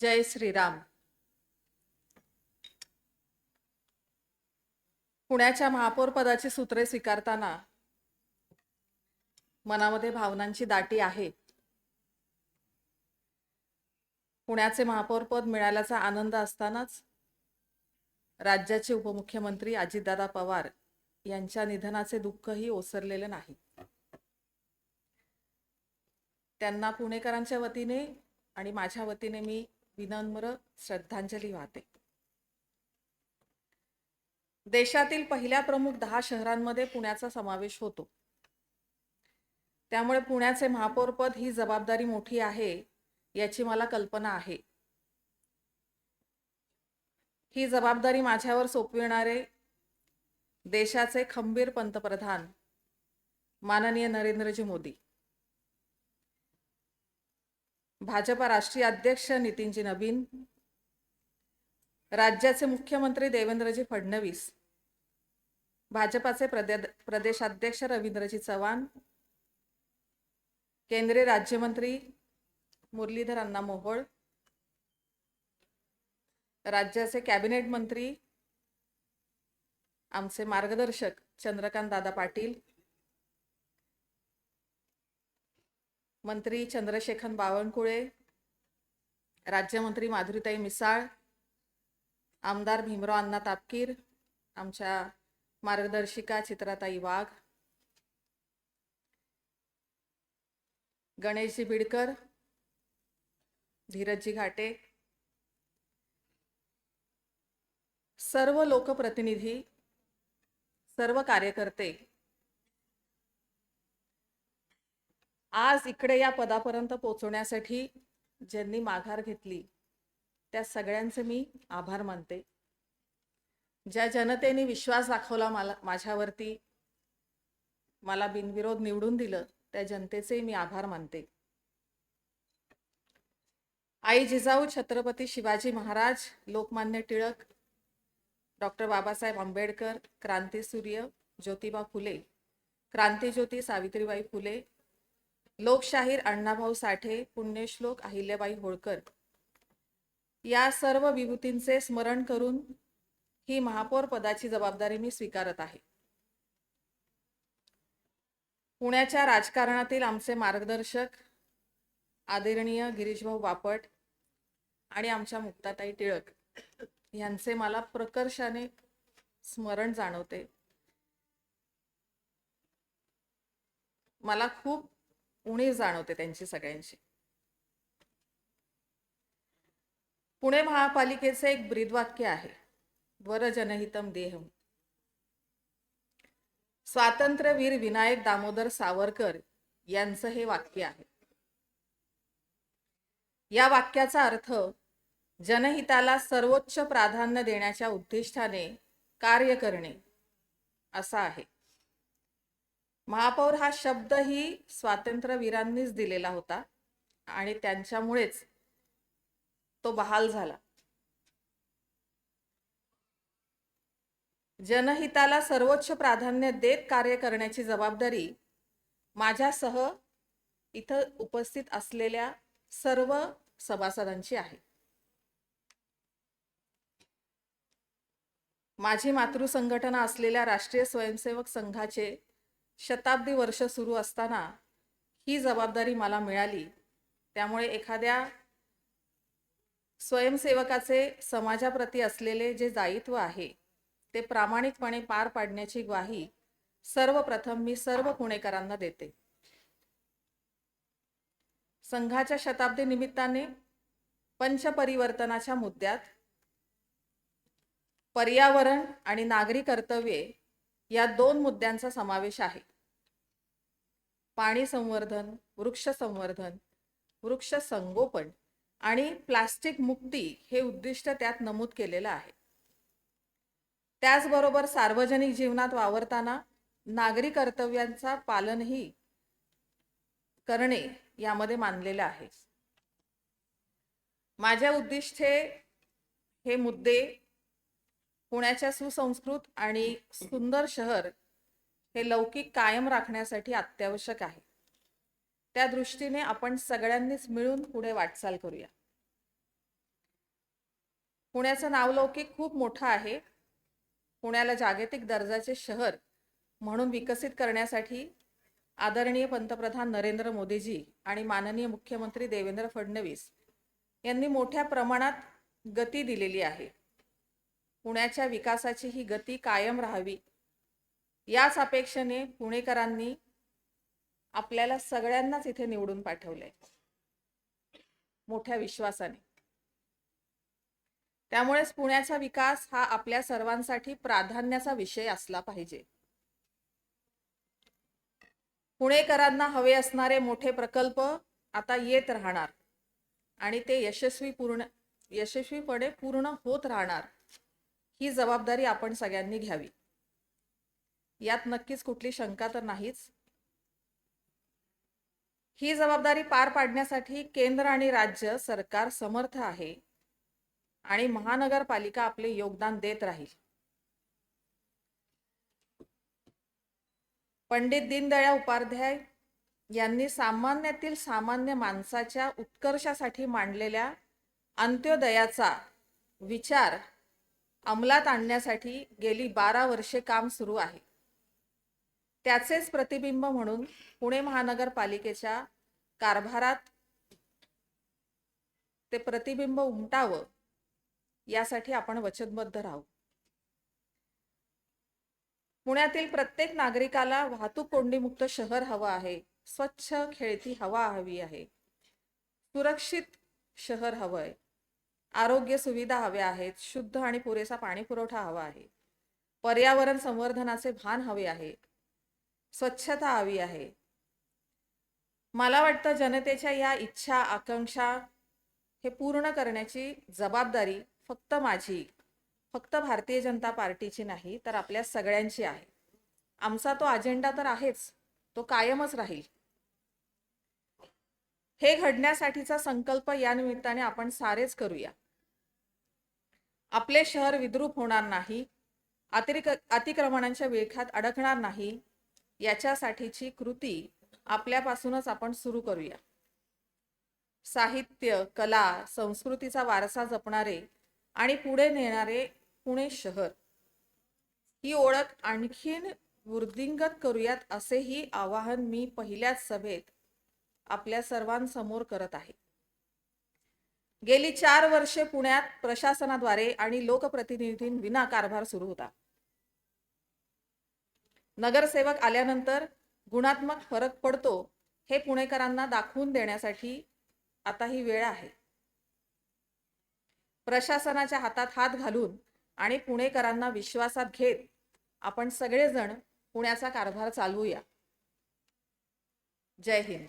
जय श्रीराम. पुण्याच्या महापौर पदाची सूत्रे स्वीकारताना मनामध्ये भावनांची दाटी आहे. पुण्याचे महापौर पद मिळाल्याचा आनंद असतानाच राज्याचे उपमुख्यमंत्री अजितदादा पवार यांच्या निधनाचे दुःखही ओसरलेले नाही. त्यांना पुणेकरांच्या वतीने आणि माझ्या वतीने मी विनम्र श्रद्धांजली वाहते. देशातील पहिल्या प्रमुख 10 शहरांमध्ये पुण्याचा समावेश होतो. त्यामुळे पुण्याचे महापौर पद ही जबाबदारी मोठी आहे याची मला कल्पना आहे. ही जबाबदारी माझ्यावर सोपविणारे देशाचे खंबीर पंतप्रधान माननीय नरेंद्रजी मोदी, भाजपा राष्ट्रीय अध्यक्ष नितीनजी नवीन, राज्याचे मुख्यमंत्री देवेंद्रजी फडणवीस, भाजपाचे प्रदेशाध्यक्ष रवींद्रजी चव्हाण, केंद्रीय राज्यमंत्री मुरलीधर अण्णा मोहोळ, राज्याचे कॅबिनेट मंत्री आमचे मार्गदर्शक चंद्रकांत दादा पाटील, मंत्री चंद्रशेखर बावनकुळे, राज्यमंत्री माधुरीताई मिसाळ, आमदार भीमराव अण्णा तापकीर, आमच्या मार्गदर्शिका चित्राताई वाघ, गणेशजी बिडकर, धीरजजी घाटे, सर्व लोकप्रतिनिधी, सर्व कार्यकर्ते आज इकडे या पदापर्यंत पोहोचवण्यासाठी ज्यांनी माघार घेतली त्या सगळ्यांचे मी आभार मानते. ज्या जनतेने विश्वास दाखवला माझ्यावरती, मला बिनविरोध निवडून दिलं, त्या जनतेचे मी आभार मानते. आई जिजाऊ छत्रपती शिवाजी महाराज, लोकमान्य टिळक, डॉक्टर बाबासाहेब आंबेडकर, क्रांतीसूर्य ज्योतिबा फुले, क्रांतीज्योती सावित्रीबाई फुले, लोकशाहीर अण्णाभाऊ साठे, पुण्यश्लोक अहिल्याबाई होळकर या सर्व विभूतींचे स्मरण करून ही महापौर पदाची जबाबदारी मी स्वीकारत आहे. पुण्याच्या राजकारणातील आमचे मार्गदर्शक आदरणीय गिरीशभाऊ बापट आणि आमच्या मुक्ताताई टिळक यांचे मला प्रकर्षाने स्मरण जाणवते. मला खूप उणीव जाणवते त्यांची सगळ्यांची. पुणे महापालिकेचे एक ब्रीदवाक्य आहे, वर जनहितम देहम. स्वातंत्र्यवीर विनायक दामोदर सावरकर यांचं हे वाक्य आहे. या वाक्याचा अर्थ जनहिताला सर्वोच्च प्राधान्य देण्याच्या उद्दिष्टाने कार्य करणे असा आहे. महापौर हा शब्द ही स्वातंत्र्यवीरांनीच दिलेला होता आणि त्यांच्यामुळेच तो बहाल झाला. जनहिताला सर्वोच्च प्राधान्य देत कार्य करण्याची जबाबदारी माझ्यासह इथं उपस्थित असलेल्या सर्व सभासदांची आहे. माझी मातृसंघटना असलेल्या राष्ट्रीय स्वयंसेवक संघाचे शताब्दी वर्ष सुरू असताना ही जबाबदारी मला मिळाली. त्यामुळे एखाद्या स्वयंसेवकाचे समाजाप्रती असलेले जे दायित्व आहे ते प्रामाणिकपणे पार पाडण्याची ग्वाही सर्वप्रथम मी सर्व पुणेकरांना देते. संघाच्या शताब्दी निमित्ताने पंचपरिवर्तनाच्या मुद्द्यात पर्यावरण आणि नागरी कर्तव्ये या 2 मुद्द्यांचा समावेश आहे. पाणी संवर्धन, वृक्ष संवर्धन, वृक्ष संगोपन आणि प्लास्टिक मुक्ती हे उद्दिष्ट त्यात नमूद केलेलं आहे. त्याचबरोबर सार्वजनिक जीवनात वावरताना नागरी कर्तव्यांचा पालनही करणे यामध्ये मानलेलं आहे. माझ्या उद्दिष्टे हे मुद्दे पुण्याच्या सुसंस्कृत आणि सुंदर शहर हे लौकिक कायम राखण्यासाठी अत्यावश्यक आहे. त्या दृष्टीने आपण सगळ्यांनीच मिळून पुढे वाटचाल करूया. पुण्याचं नावलौकिक खूप मोठं आहे. पुण्याला जागतिक दर्जाचे शहर म्हणून विकसित करण्यासाठी आदरणीय पंतप्रधान नरेंद्र मोदीजी आणि माननीय मुख्यमंत्री देवेंद्र फडणवीस यांनी मोठ्या प्रमाणात गती दिलेली आहे. पुण्याच्या विकासाची ही गती कायम राहावी याच अपेक्षेने पुणेकरांनी आपल्याला सगळ्यांनाच इथे निवडून पाठवले मोठ्या विश्वासाने. त्यामुळेच पुण्याचा विकास हा आपल्या सर्वांसाठी प्राधान्याचा विषय असला पाहिजे. पुणेकरांना हवे असणारे मोठे प्रकल्प आता येत राहणार आणि ते यशस्वीपणे पूर्ण होत राहणार. ही जबाबदारी आपण सगळ्यांनी घ्यावी, यात नक्कीच कुठली शंका तर नाहीच. ही जबाबदारी पार पाडण्यासाठी केंद्र आणि राज्य सरकार समर्थ आहे आणि महानगरपालिका आपले योगदान देत राहील. पंडित दीनदयाळ उपाध्याय यांनी सामान्यातील सामान्य माणसाच्या उत्कर्षासाठी मांडलेल्या अंत्योदयाचा विचार अंमलात आणण्यासाठी गेली 12 वर्षे काम सुरू आहे. त्याचेच प्रतिबिंब म्हणून पुणे महानगरपालिकेच्या कारभारात ते प्रतिबिंब उमटावं यासाठी आपण वचनबद्ध राहू. पुण्यातील प्रत्येक नागरिकाला वाहतूक कोंडीमुक्त शहर हवं आहे, स्वच्छ खेळती हवा हवी आहे, सुरक्षित शहर हवं आहे, आरोग्य सुविधा हव्या आहेत, शुद्ध आणि पुरेसा पाणी पुरवठा हवा आहे, पर्यावरण संवर्धनाचे भान हवे आहे, स्वच्छता हवी आहे. मला वाटतं जनतेच्या या इच्छा आकांक्षा हे पूर्ण करण्याची जबाबदारी फक्त माझी, फक्त भारतीय जनता पार्टीची नाही तर आपल्या सगळ्यांची आहे. आमचा तो अजेंडा तर आहेच, तो कायमच राहील. हे घडण्यासाठीचा संकल्प या निमित्ताने आपण सारेच करूया. आपले शहर विद्रूप होणार नाही, अतिक्रमणांच्या विळख्यात अडकणार नाही, याच्यासाठीची कृती आपल्यापासूनच आपण सुरू करूया. साहित्य, कला, संस्कृतीचा वारसा जपणारे आणि पुढे नेणारे पुणे शहर ही ओळख आणखीन वृद्धिंगत करूयात असेही आवाहन मी पहिल्याच सभेत आपल्या सर्वांसमोर करत आहे. गेली 4 वर्षे पुण्यात प्रशासनाद्वारे आणि लोकप्रतिनिधींविना कारभार सुरू होता. नगरसेवक आल्यानंतर गुणात्मक फरक पडतो हे पुणेकरांना दाखवून देण्यासाठी आता ही वेळ आहे. प्रशासनाच्या हातात हात घालून आणि पुणेकरांना विश्वासात घेत आपण सगळेजण पुण्याचा कारभार चालवूया. जय हिंद.